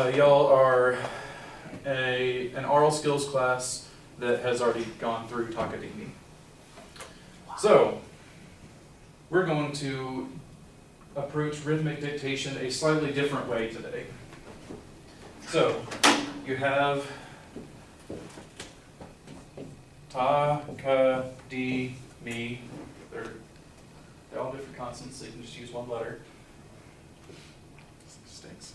Y'all are an oral skills class that has already gone through Takadimi. So, we're going to approach rhythmic dictation a slightly different way today. So, you have ta, ka, di, mi. They're all different consonants, so you can just use one letter. Stinks.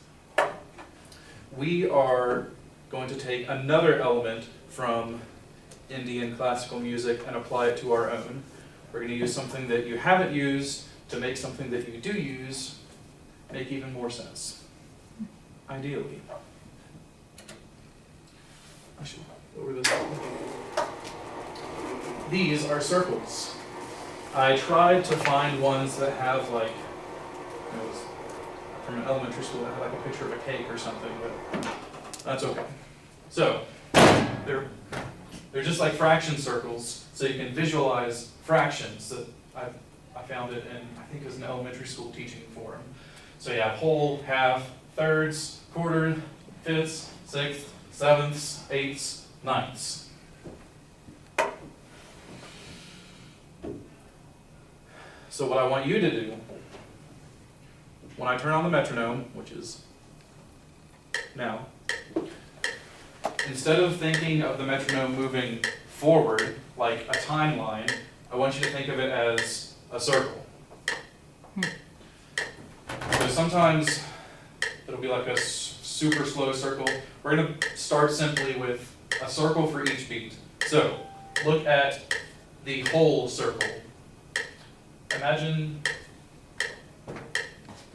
We are going to take another element from Indian classical music and apply it to our own. We're going to use something that you haven't used to make something that you do use make even more sense, ideally. I should lower this up. These are circles. I tried to find ones that have like, from an elementary school that had like a picture of a cake or something, but that's okay. So, they're just like fraction circles, so you can visualize fractions. That I found it in, I think it was an elementary school teaching forum. So you have whole, half, thirds, quarter, fifths, sixths, sevenths, eighths, ninths. So what I want you to do, when I turn on the metronome, which is now, instead of thinking of the metronome moving forward like a timeline, I want you to think of it as a circle. So sometimes it'll be like a super slow circle. We're going to start simply with a circle for each beat. So look at the whole circle. Imagine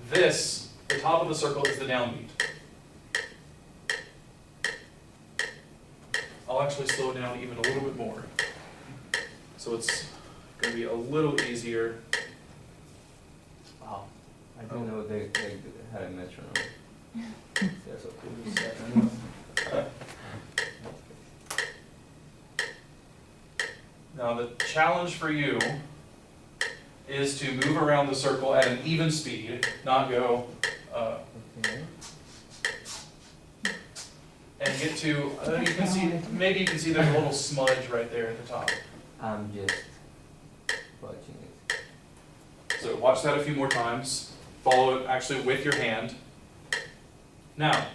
this, the top of the circle is the downbeat. I'll actually slow it down even a little bit more. So it's going to be a little easier. Wow. I didn't know they had a metronome. That's so cool. Now the challenge for you is to move around the circle at an even speed, not go Okay. and get to, you can see, maybe you can see there's a little smudge right there at the top. I'm just watching it. So watch that a few more times. Follow it actually with your hand. Now,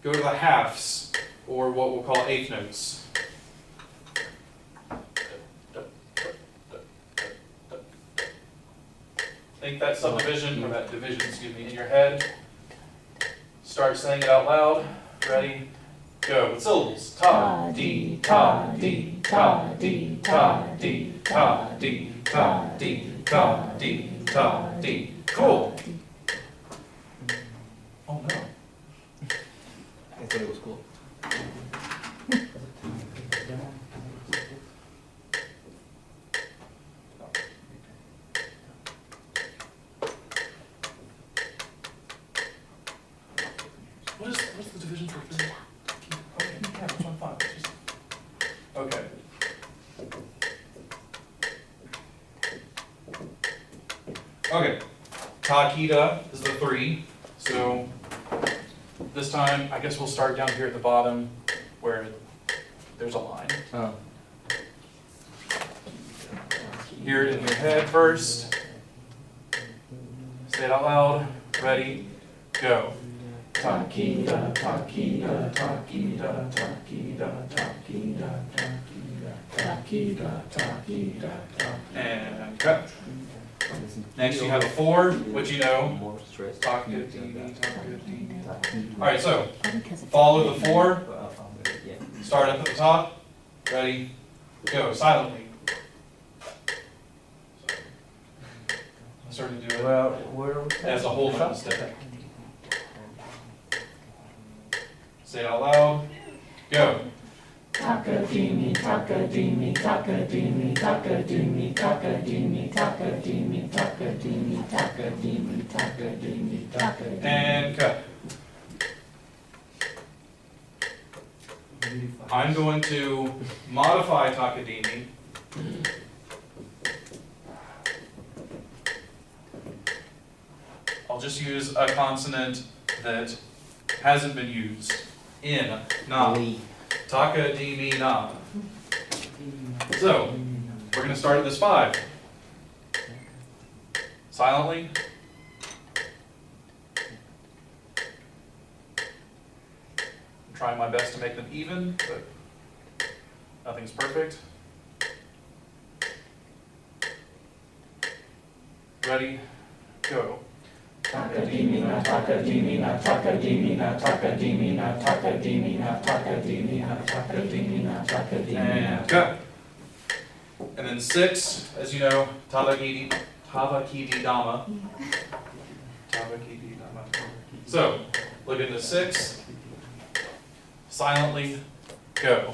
go to the halves, or what we'll call eighth notes. Think that subdivision, or that division, excuse me, in your head. Start saying it out loud. Ready? Go. With syllables. Ta, di, ta, di, ta, di, ta, di, ta, di, ta, di, ta, di, ta, di. Cool. Oh no. I thought it was cool. What's the division for three? Okay, yeah, which one five? Okay. Okay. Takida is the 3. So this time, I guess we'll start down here at the bottom where there's a line. Oh. Hear it in your head first. Say it out loud. Ready? Go. Takida, takida, takida, takida, takida, takida, takida, takida, and cut. Next you have a 4, which you know. More stress. Takida, takida. Alright, so follow the 4. Yeah. Start up at the top. Ready? Go. Silently. I'm starting to do it Well, where are we? as a whole note instead. Say it out loud. Go. Takadimi, takadimi, takadimi, takadimi, takadimi, takadimi, takadimi, takadimi, takadimi, takadimi. And cut. I'm going to modify Takadimi. I'll just use a consonant that hasn't been used in na. Taka di mi na. So, we're going to start at this 5. Silently. I'm trying my best to make them even, but nothing's perfect. Ready? Go. Taka di mi na, taka di mi na, taka di mi na, taka di mi na, taka di mi na, taka di mi na, taka di mi na, taka di mi na. And go. And then 6, as you know, tavakidi dama. Tavakidi dama. So, look at the 6. Silently go.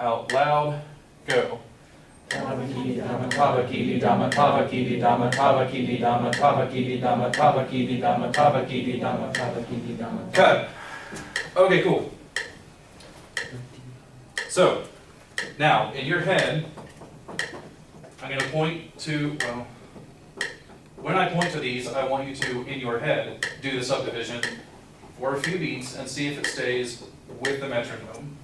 Out loud, go. Tavakidi dama, tavakidi dama, tavakidi dama, tavakidi dama, tavakidi dama, tavakidi dama, tavakidi dama, tavakidi dama. Cut. Okay, cool. So, now, in your head, I'm going to point to, well, when I point to these, I want you to, in your head, do the subdivision for a few beats and see if it stays with the metronome.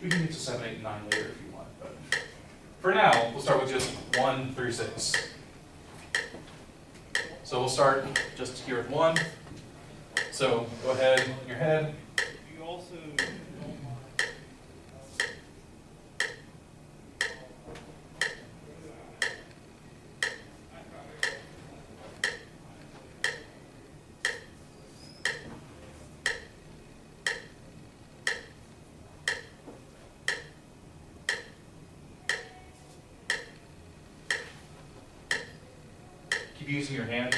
We can get to 7, 8, and 9 later if you want, but for now, we'll start with just 1 through 6. So we'll start just here with 1. So go ahead in your head. You also Keep using your hand.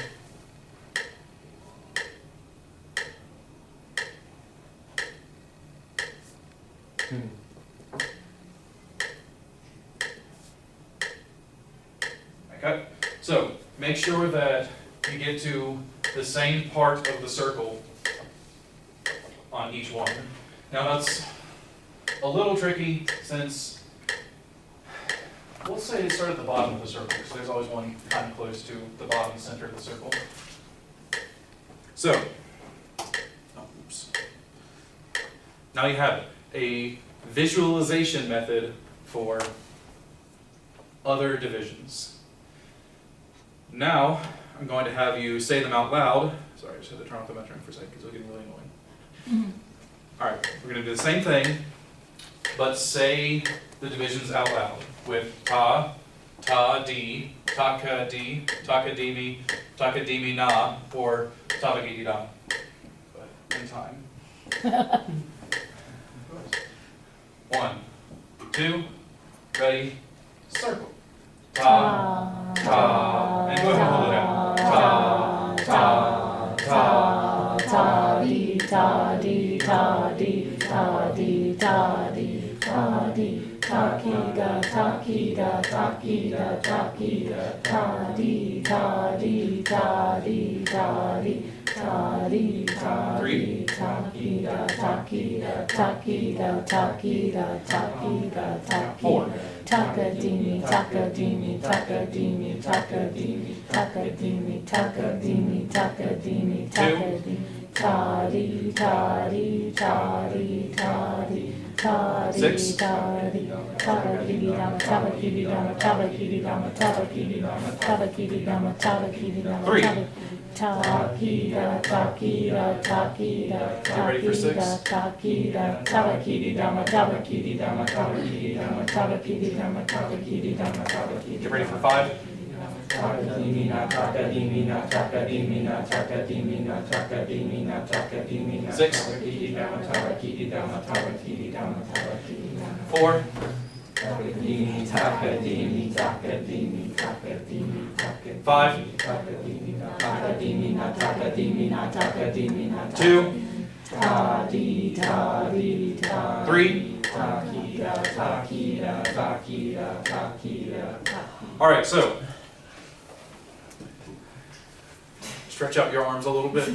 Okay, so make sure that you get to the same part of the circle on each one. Now that's a little tricky since, we'll say start at the bottom of the circle, because there's always one kind of close to the bottom center of the circle. So, oops. Now you have a visualization method for other divisions. Now, I'm going to have you say them out loud. Sorry, I just had to turn off the metronome for a second because it was getting really annoying. All right, we're going to do the same thing, but say the divisions out loud with ta, ta, di, taka, di, takadimi, takadimi na, or tabagidi da. But in time. 1, 2, ready, circle. Ta, ta, and go ahead and hold it out. Ta, ta, ta, Ta di ta di ta di ta di ta di ta di takida takida takida takida ta di ta di ta di ta di ta di ta di takida takida takida takida takida takida takadimi takadimi takadimi takadimi takadimi takadimi takadimi takadimi tadi tadi tadi tadi tadi 6. tadi tabakidi dama tabakidi dama tabakidi dama tabakidi dama tabakidi dama tabakidi dama 3. takida takida takida Get ready for 6. takida tabakidi dama tabakidi dama tabakidi dama tabakidi dama tabakidi dama tabakidi. Get ready for 5. Takadimina, takadimina, takadimina, takadimina, takadimina, takadimina. 6. Tabakididama, tabakididama, tabakididama, tabakididama. 4. Takadimi, takadimi, takadimi, takadimi, takadimi. 5. Takadimina, takadimina, takadimina, takadimina. 2. Tadi, tadi, tadi. 3. Takida, takida, takida, takida. All right, so stretch out your arms a little bit.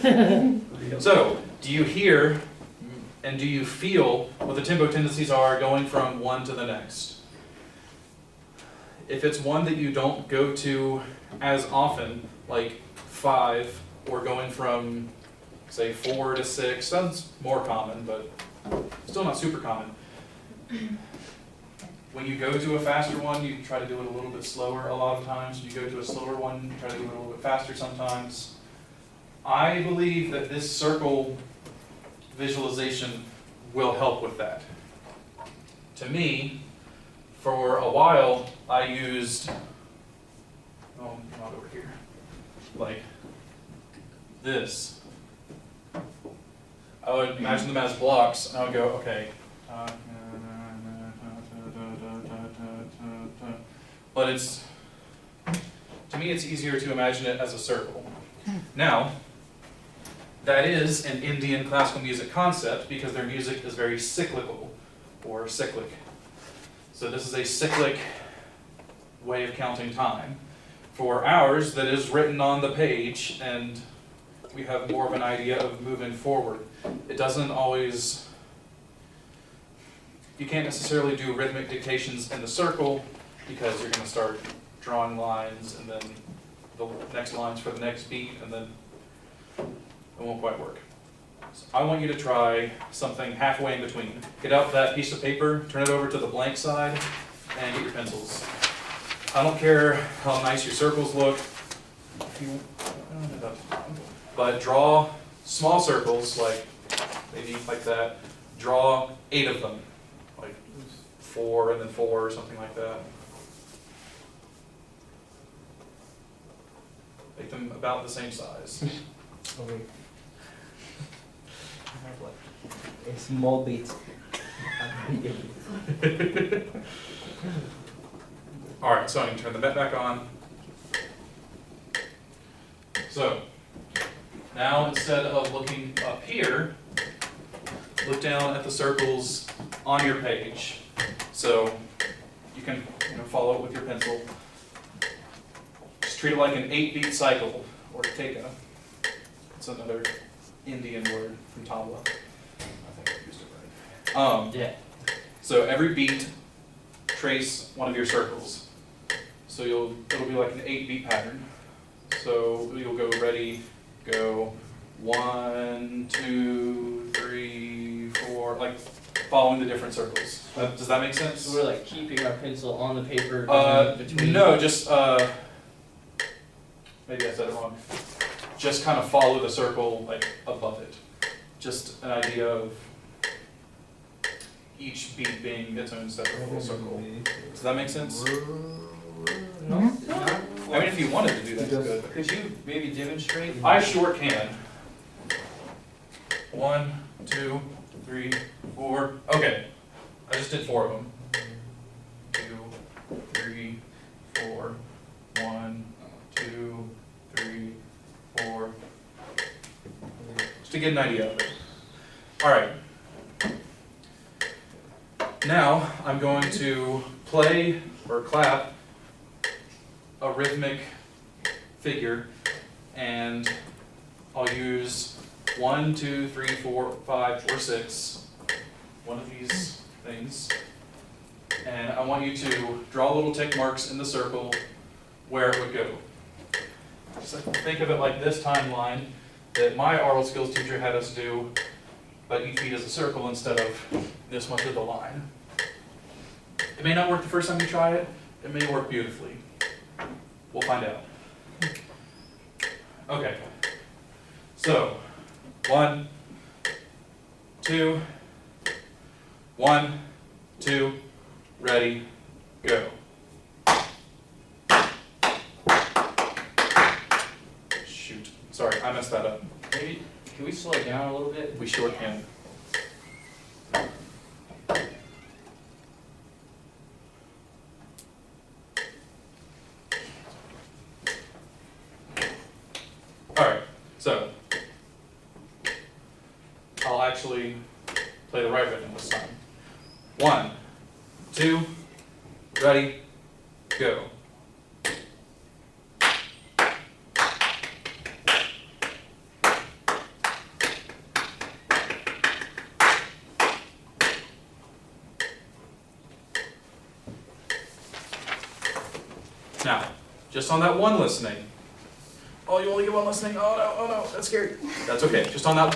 So, do you hear and do you feel what the tempo tendencies are going from one to the next? If it's one that you don't go to as often, like 5, or going from, say, 4 to 6, that's more common, but still not super common. When you go to a faster one, you try to do it a little bit slower a lot of times. You go to a slower one, you try to do it a little bit faster sometimes. I believe that this circle visualization will help with that. To me, for a while, I used, oh, not over here, like this. I would imagine them as blocks, and I would go, okay. But it's, to me, it's easier to imagine it as a circle. Now, that is an Indian classical music concept because their music is very cyclical or cyclic. So this is a cyclic way of counting time. For ours, that is written on the page, and we have more of an idea of moving forward. It doesn't always, you can't necessarily do rhythmic dictations in the circle because you're going to start drawing lines and then the next lines for the next beat, and then it won't quite work. So I want you to try something halfway in between. Get out that piece of paper, turn it over to the blank side, and get your pencils. I don't care how nice your circles look, but draw small circles, like maybe like that. Draw 8 of them, like 4 and then 4 or something like that. Make them about the same size. Oh wait. I have like a small bit. All right, so I can turn the net back on. So now instead of looking up here, look down at the circles on your page. So you can follow it with your pencil. Just treat it like an 8-beat cycle, or teka. It's another Indian word from tabla. I think I used it right. Yeah. So every beat, trace one of your circles. So it'll be like an 8-beat pattern. So you'll go ready, go 1, 2, 3, 4, like following the different circles. Does that make sense? So we're like keeping our pencil on the paper between. No, just maybe I said it wrong. Just kind of follow the circle like above it. Just an idea of each beat being its own separate little circle. Does that make sense? No. I mean, if you wanted to do that, you could. Could you maybe demonstrate? I sure can. 1, 2, 3, 4. Okay, I just did 4 of them. 2, 3, 4. 1, 2, 3, 4. Just to get an idea of it. All right. Now I'm going to play or clap a rhythmic figure, and I'll use 1, 2, 3, 4, 5, or 6, one of these things, and I want you to draw little tick marks in the circle where it would go. Just think of it like this timeline that my oral skills teacher had us do, but each beat is a circle instead of this much of the line. It may not work the first time you try it, it may work beautifully. We'll find out. Okay, so 1, 2, 1, 2, ready, go. Shoot, sorry, I messed that up. Maybe can we slow it down a little bit? We sure can. Alright, so I'll actually play the right rhythm this time. 1, 2, ready, go. Now, just on that one listening. Oh, you only get one listening? Oh no, that's scary. That's okay, just on that